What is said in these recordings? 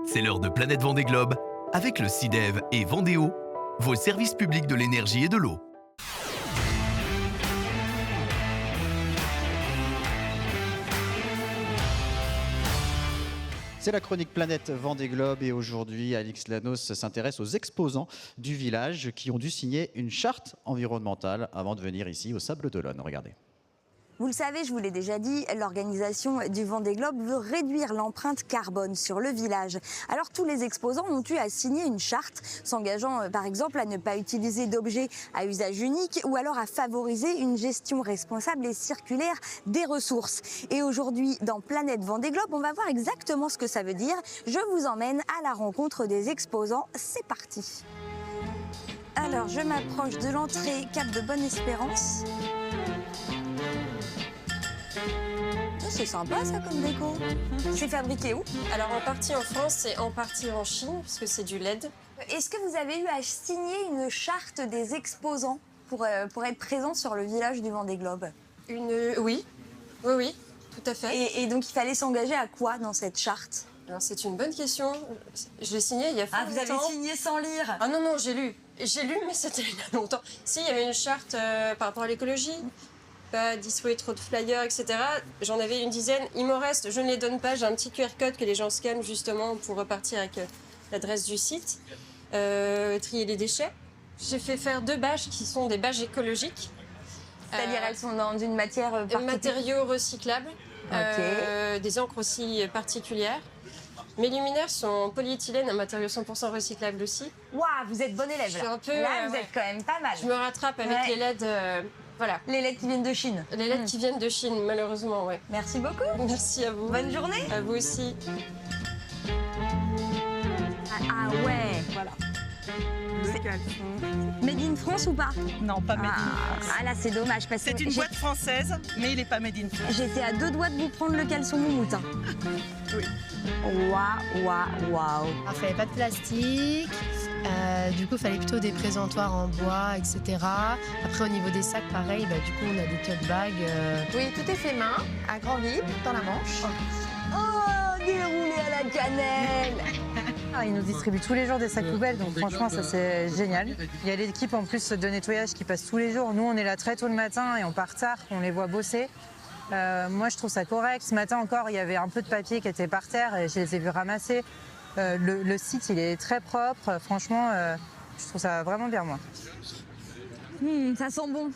C'est l'heure de Planète Vendée Globe avec le CIDEV et Vendéo, vos services publics de l'énergie et de l'eau. C'est la chronique Planète Vendée Globe et aujourd'hui, Alix Lanos s'intéresse aux exposants du village qui ont dû signer une charte environnementale avant de venir ici au Sables d'Olonne. Regardez. Vous le savez, je vous l'ai déjà dit, l'organisation du Vendée Globe veut réduire l'empreinte carbone sur le village. Alors tous les exposants ont eu à signer une charte s'engageant par exemple à ne pas utiliser d'objets à usage unique ou alors à favoriser une gestion responsable et circulaire des ressources. Et aujourd'hui, dans Planète Vendée Globe, on va voir exactement ce que ça veut dire. Je vous emmène à la rencontre des exposants. C'est parti. Alors, je m'approche de l'entrée Cap de Bonne-Espérance. C'est sympa ça comme déco. C'est fabriqué où? Alors en partie en France et en partie en Chine, parce que c'est du LED. Est-ce que vous avez eu à signer une charte des exposants pour être présent sur le village du Vendée Globe? Oui, tout à fait. Et donc il fallait s'engager à quoi dans cette charte? Alors c'est une bonne question. Je l'ai signée il y a fort longtemps. Ah, vous avez signé sans lire? Ah non, j'ai lu. J'ai lu, mais c'était il y a longtemps. Si, il y avait une charte par rapport à l'écologie. Pas distribuer trop de flyers, etc. J'en avais une dizaine. Il m'en reste, je ne les donne pas. J'ai un petit QR code que les gens scannent justement pour repartir avec l'adresse du site. Trier les déchets. J'ai fait faire 2 bâches qui sont des bâches écologiques. C'est-à-dire elles sont dans une matière particulière? Matériaux recyclables. Okay. Des encres aussi particulières. Mes luminaires sont en polyéthylène, un matériau 100% recyclable aussi. Waouh, vous êtes bon élève là. Je suis un peu, là, vous êtes quand même pas mal. Je me rattrape avec les LED. Voilà. Les LED qui viennent de Chine. Les LED qui viennent de Chine, malheureusement, ouais. Merci beaucoup. Merci à vous. Bonne journée. À vous aussi. Ah ouais, voilà. Le caleçon. Made in France ou pas? Non, pas Made in France. Ah là, c'est dommage parce que C'est une boîte française, mais il n'est pas Made in France. j'étais à 2 doigts de vous prendre le caleçon moumoute. Hein. Oui. Waouh. Alors, il fallait pas de plastique. Du coup, il fallait plutôt des présentoirs en bois, etc. Après, au niveau des sacs, pareil, du coup, on a des tote bags. Oui, tout est fait main, à grand libre, dans la Manche. Oh, déroulé à la cannelle. Ils nous distribuent tous les jours des sacs poubelles, donc franchement, ça c'est génial. Il y a l'équipe en plus de nettoyage qui passe tous les jours. Nous, on est là très tôt le matin et on part tard, on les voit bosser. Moi, je trouve ça correct. Ce matin encore, il y avait un peu de papier qui était par terre et je les ai vus ramasser. Le site, il est très propre. Franchement, je trouve ça vraiment bien, moi. Ça sent bon.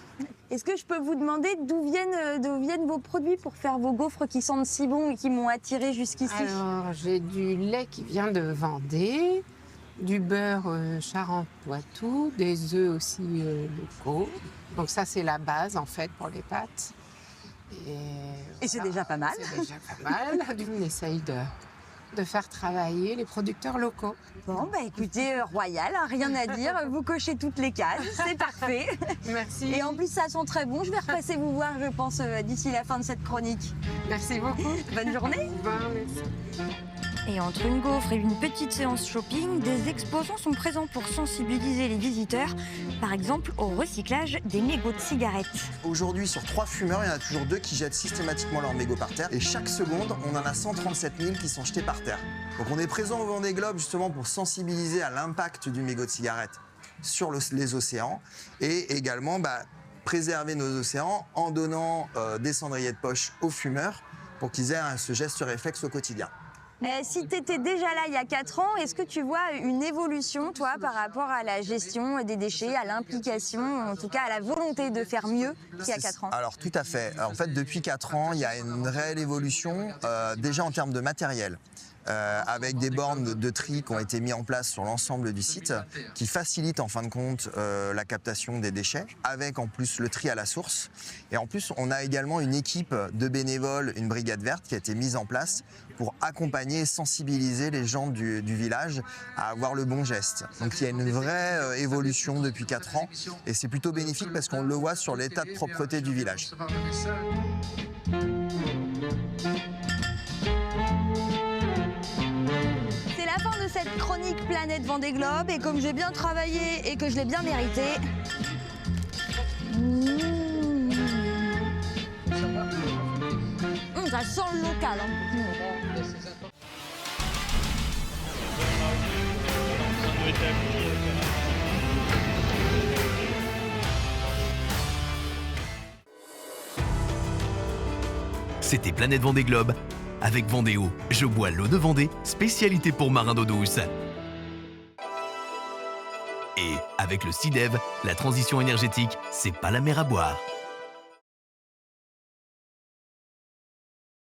Est-ce que je peux vous demander d'où viennent vos produits pour faire vos gaufres qui sentent si bon et qui m'ont attiré jusqu'ici? Alors, j'ai du lait qui vient de Vendée, du beurre Charentes-Poitou, des œufs aussi locaux. Donc ça, c'est la base, en fait, pour les pâtes. Et c'est déjà pas mal. C'est déjà pas mal. On essaye de faire travailler les producteurs locaux. Bon, écoutez, royal, hein, rien à dire. Vous cochez toutes les cases, c'est parfait. Merci. Et en plus, ça sent très bon. Je vais repasser vous voir, je pense, d'ici la fin de cette chronique. Merci beaucoup. Bonne journée. Bon, merci. Et entre une gaufre et une petite séance shopping, des exposants sont présents pour sensibiliser les visiteurs, par exemple au recyclage des mégots de cigarettes. Aujourd'hui, sur 3 fumeurs, il y en a toujours 2 qui jettent systématiquement leurs mégots par terre. Et chaque seconde, on en a 137 000 qui sont jetés par terre. Donc on est présent au Vendée Globe justement pour sensibiliser à l'impact du mégot de cigarette sur les océans et également préserver nos océans en donnant des cendriers de poche aux fumeurs pour qu'ils aient ce geste réflexe au quotidien. Si tu étais déjà là il y a 4 ans, est-ce que tu vois une évolution, toi, par rapport à la gestion des déchets, à l'implication, en tout cas à la volonté de faire mieux qu'il y a 4 ans? Alors tout à fait. En fait, depuis 4 ans, il y a une réelle évolution, déjà en termes de matériel. Avec des bornes de tri qui ont été mis en place sur l'ensemble du site, qui facilitent en fin de compte la captation des déchets, avec en plus le tri à la source. Et en plus, on a également une équipe de bénévoles, une brigade verte qui a été mise en place pour accompagner et sensibiliser les gens du village à avoir le bon geste. Donc il y a une vraie évolution depuis 4 ans et c'est plutôt bénéfique parce qu'on le voit sur l'état de propreté du village. C'est la fin de cette chronique Planète Vendée Globe et comme j'ai bien travaillé et que je l'ai bien mérité... ça sent le local. Hein. C'était Planète Vendée Globe. Avec Vendéo, je bois l'eau de Vendée, spécialité pour marins d'eau douce. Et avec le CIDEV, la transition énergétique, c'est pas la mer à boire.